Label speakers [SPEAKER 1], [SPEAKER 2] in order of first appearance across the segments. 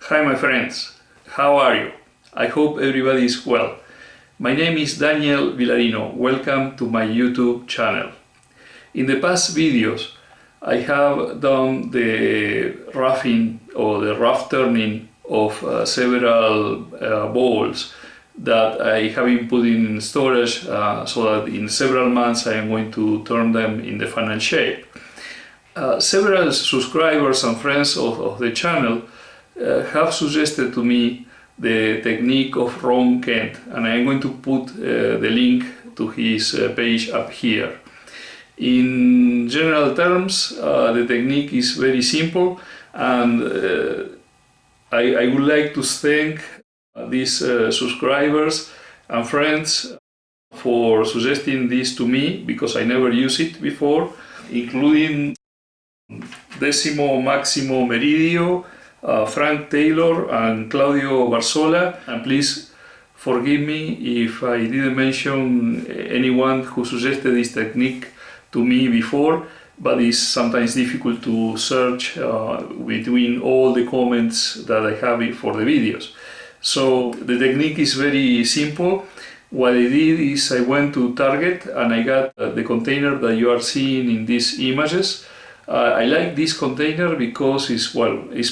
[SPEAKER 1] Hi my friends, how are you? I hope everybody is well. My name is Daniel Villarino. Welcome to my YouTube channel. In the past videos I have done the roughing or the rough turning of several balls that I have been putting in storage so that in several months I am going to turn them in the final shape. Several subscribers and friends of the channel have suggested to me the technique of Ron Kent, and I'm going to put the link to his page up here. In general terms, the technique is very simple, and I would like to thank these subscribers and friends for suggesting this to me, because I never used it before, including Decimo Maximo Meridio, Frank Taylor and Claudio Barzola. And please forgive me if I didn't mention anyone who suggested this technique to me before, but it's sometimes difficult to search between all the comments that I have for the videos. So the technique is very simple. What I did is I went to Target and I got the container that you are seeing in these images. I like this container because it's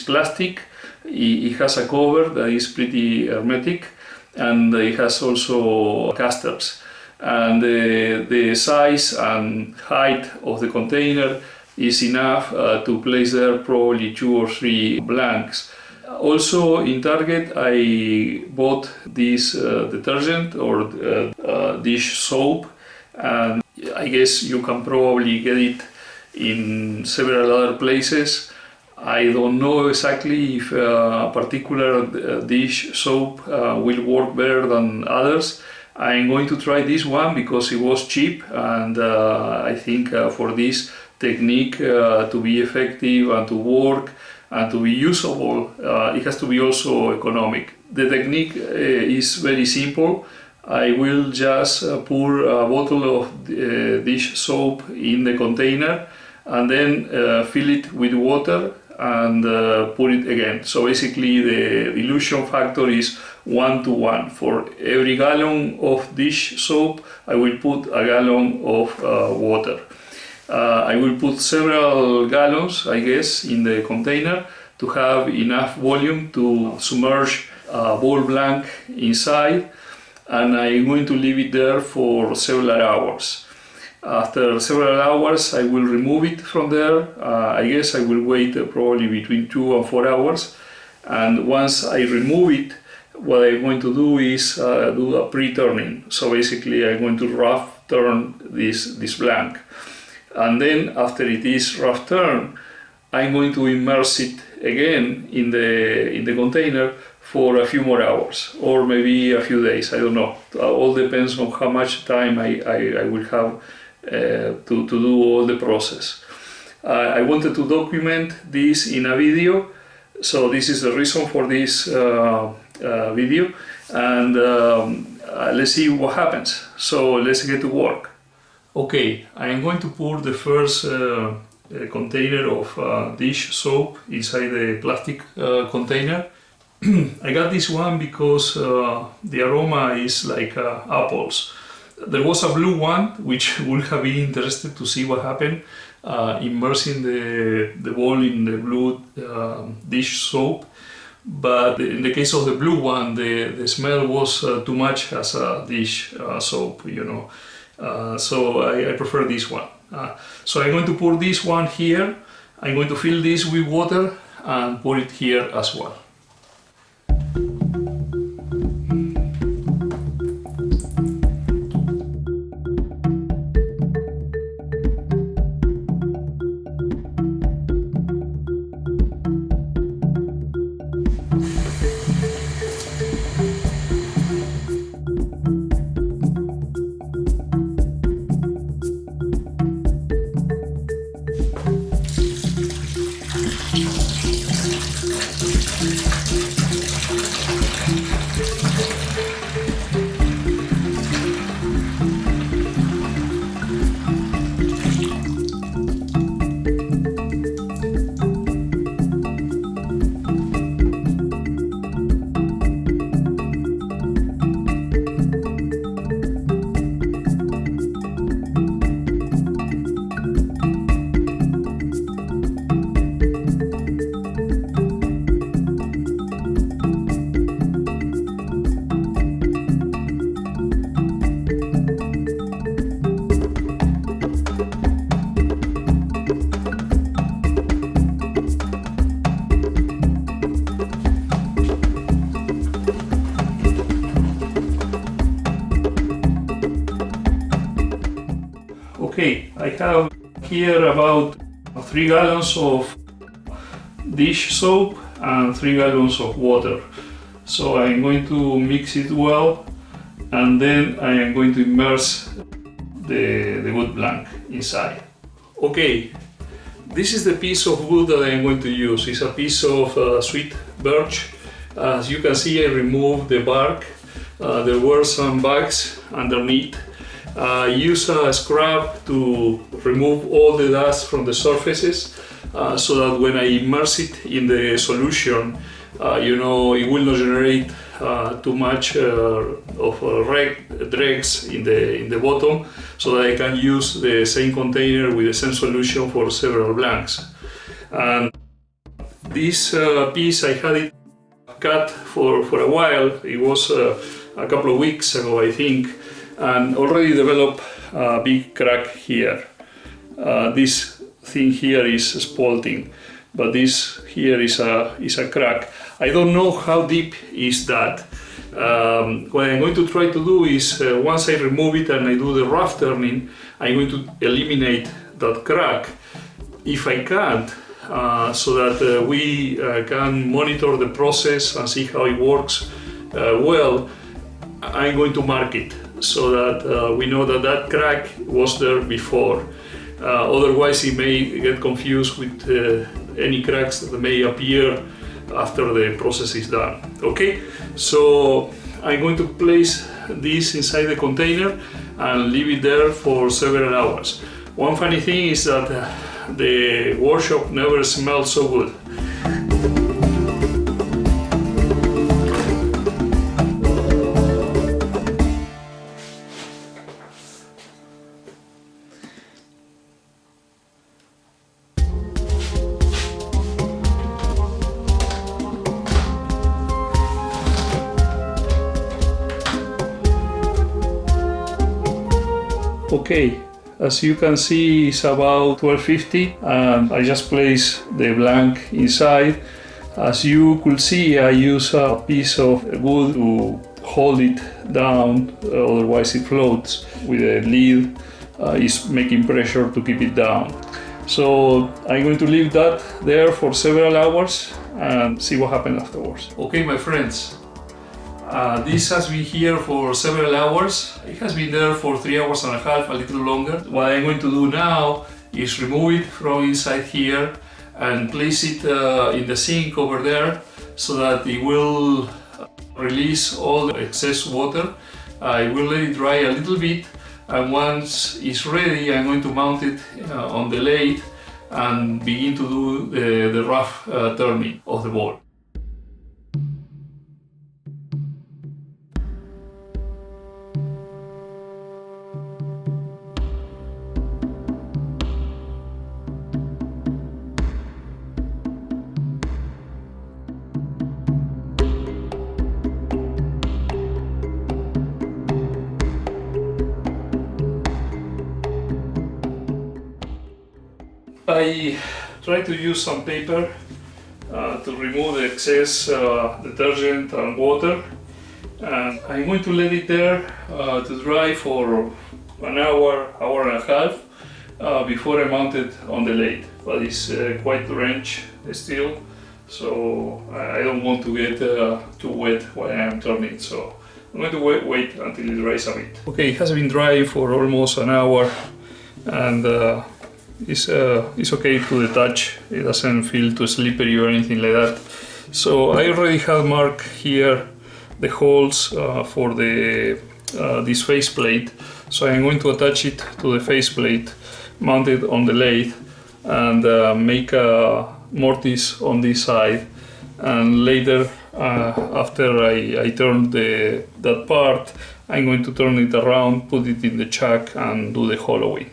[SPEAKER 1] plastic, it has a cover that is pretty hermetic, and it has also casters. And the size and height of the container is enough to place there probably 2 or 3 blanks. Also in Target I bought this detergent or dish soap, and I guess you can probably get it in several other places. I don't know exactly if a particular dish soap will work better than others. I'm going to try this one because it was cheap, and I think for this technique to be effective and to work and to be usable, it has to be also economic. The technique is very simple. I will just pour a bottle of dish soap in the container and then fill it with water and pour it again. So basically the dilution factor is 1:1. For every gallon of dish soap I will put a gallon of water. I will put several gallons, I guess, in the container to have enough volume to submerge a ball blank inside, and I'm going to leave it there for several hours. After several hours I will remove it from there. I guess I will wait probably between 2 and 4 hours, and once I remove it, what I'm going to do is do a pre-turning. So basically I'm going to rough turn this blank, and then after it is rough turned I'm going to immerse it again in the container for a few more hours, or maybe a few days, I don't know. All depends on how much time I will have to do all the process. I wanted to document this in a video, so this is the reason for this video, and let's see what happens. So let's get to work. Okay, I am going to pour the first container of dish soap inside the plastic container. I got this one because the aroma is like apples. There was a blue one which would have been interested to see what happened immersing the ball in the blue dish soap, but in the case of the blue one the smell was too much as a dish soap, you know. So I prefer this one. So I'm going to pour this one here. I'm going to fill this with water and pour it here as well. have here about 3 gallons of dish soap and 3 gallons of water. So I'm going to mix it well, and then I am going to immerse the wood blank inside. Okay, this is the piece of wood that I am going to use. It's a piece of sweet birch. As you can see, I removed the bark. There were some bugs underneath. I use a scrub to remove all the dust from the surfaces, so that when I immerse it in the solution, it will not generate too much of dregs in the bottom, so that I can use the same container with the same solution for several blanks. And this piece, I had it cut for a while. It was a couple of weeks ago, I think, and already developed a big crack here. This thing here is spalting, but this here is a crack. I don't know how deep is that. What I'm going to try to do is, once I remove it and I do the rough turning, I'm going to eliminate that crack, if I can't, so that we can monitor the process and see how it works well. I'm going to mark it so that we know that that crack was there before. Otherwise, it may get confused with any cracks that may appear after the process is done. Okay, so I'm going to place this inside the container and leave it there for several hours. One funny thing is that the workshop never smelled so good. Okay, as you can see, it's about 1250, and I just placed the blank inside. As you could see, I use a piece of wood to hold it down, otherwise it floats. With a lid, is making pressure to keep it down. So I'm going to leave that there for several hours and see what happens afterwards. Okay, my friends. This has been here for several hours. It has been there for 3 hours and a half, a little longer. What I'm going to do now is remove it from inside here and place it in the sink over there, so that it will release all the excess water. I will let it dry a little bit, and once it's ready, I'm going to mount it on the lathe and begin to do the rough turning of the board. I try to use some paper to remove the excess detergent and water, and I'm going to let it there to dry for an hour, hour and a half before I mount it on the lathe. But it's quite drenched still, so I don't want to get too wet while I'm turning, so I'm going to wait until it dries a bit. Okay, it has been dry for almost an hour, and it's okay to the touch. It doesn't feel too slippery or anything like that. So I already have marked here the holes for this faceplate. So I'm going to attach it to the faceplate, mount it on the lathe, and make a mortise on this side. And later, after I turn that part, I'm going to turn it around, put it in the chuck, and do the hollowing.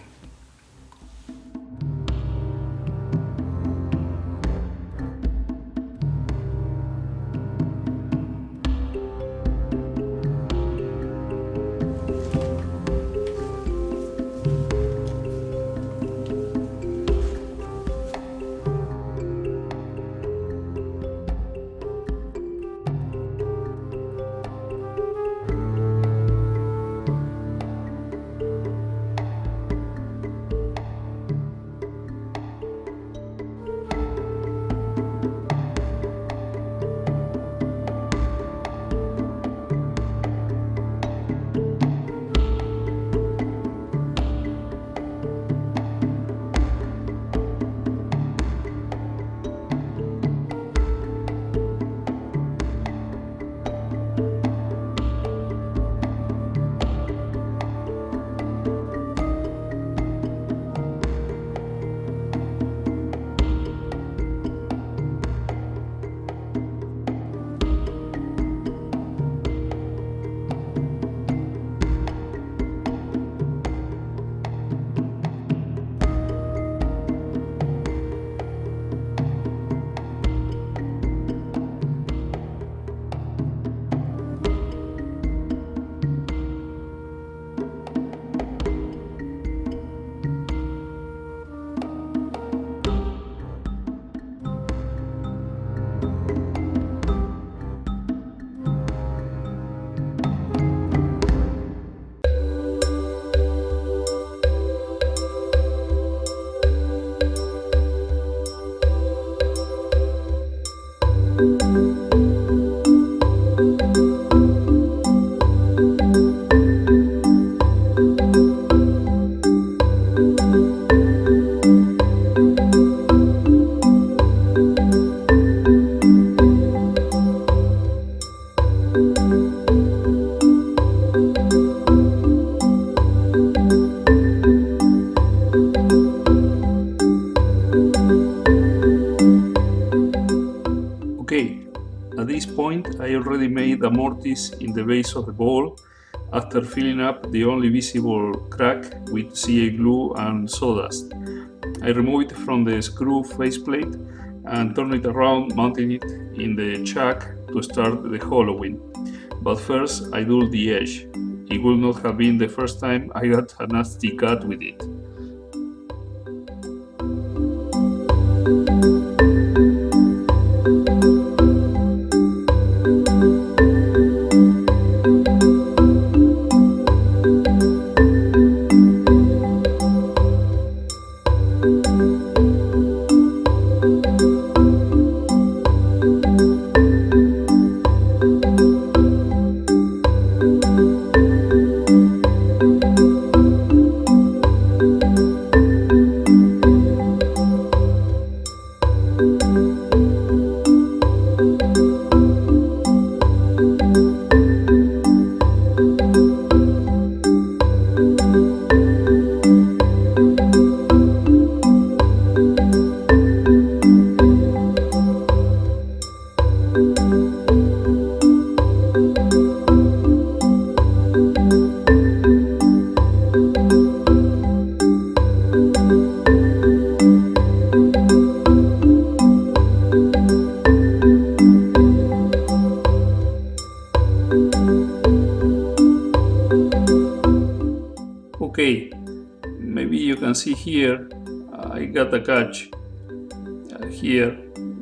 [SPEAKER 1] Okay, at this point I already made a mortise in the base of the bowl after filling up the only visible crack with CA glue and sawdust. I remove it from the screw faceplate and turn it around, mounting it in the chuck to start the hollowing. But first I dull the edge. It will not have been the first time I got a nasty cut with it. Okay, maybe you can see here I got a catch here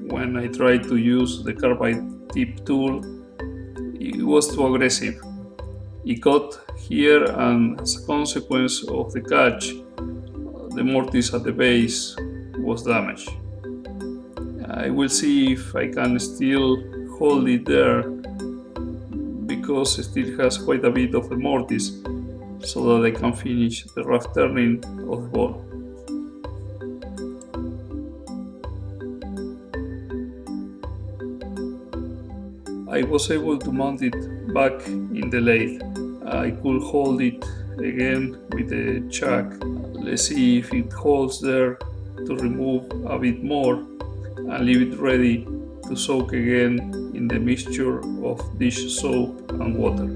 [SPEAKER 1] when I tried to use the carbide tip tool. It was too aggressive. It cut here, and as a consequence of the catch, the mortise at the base was damaged. I will see if I can still hold it there, because it still has quite a bit of the mortise, so that I can finish the rough turning of the ball. I was able to mount it back in the lathe. I could hold it again with the chuck. Let's see if it holds there to remove a bit more and leave it ready to soak again in the mixture of dish soap and water.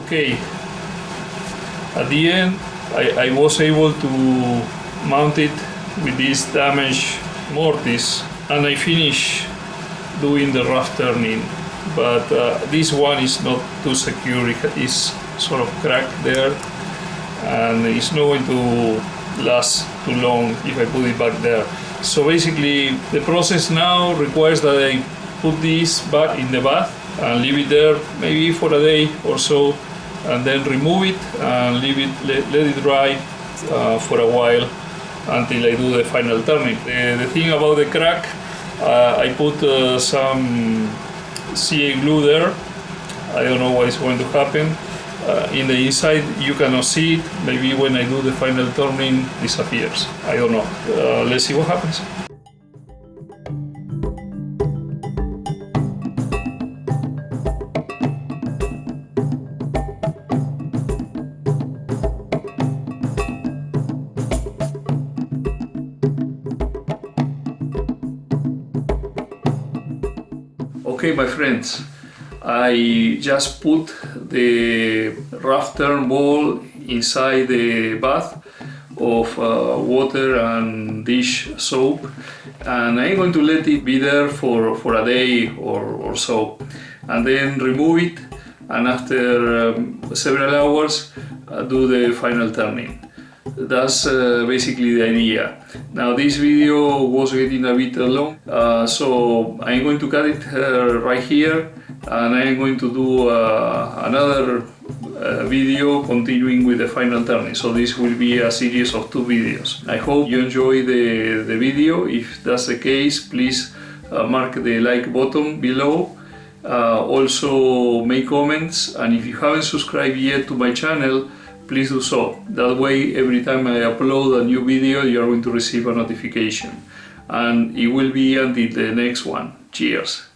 [SPEAKER 1] Okay, at the end I was able to mount it with this damaged mortise, and I finished doing the rough turning, but this one is not too secure. It is sort of cracked there, and it's not going to last too long if I put it back there. So basically the process now requires that I put this back in the bath and leave it there maybe for a day or so, and then remove it and leave it, let it dry for a while until I do the final turning. The thing about the crack, I put some CA glue there. I don't know what is going to happen. In the inside you cannot see it. Maybe when I do the final turning disappears. I don't know. Let's see what happens. Okay, my friends, I just put the rough turn ball inside the bath of water and dish soap, and I'm going to let it be there for a day or so, and then remove it, and after several hours do the final turning. That's basically the idea. Now this video was getting a bit long, so I'm going to cut it right here, and I'm going to do another video continuing with the final turning. So this will be a series of 2 videos. I hope you enjoy the video. If that's the case, please mark the like button below. Also make comments, and if you haven't subscribed yet to my channel, please do so. That way, every time I upload a new video, you are going to receive a notification. And it will be until the next one. Cheers!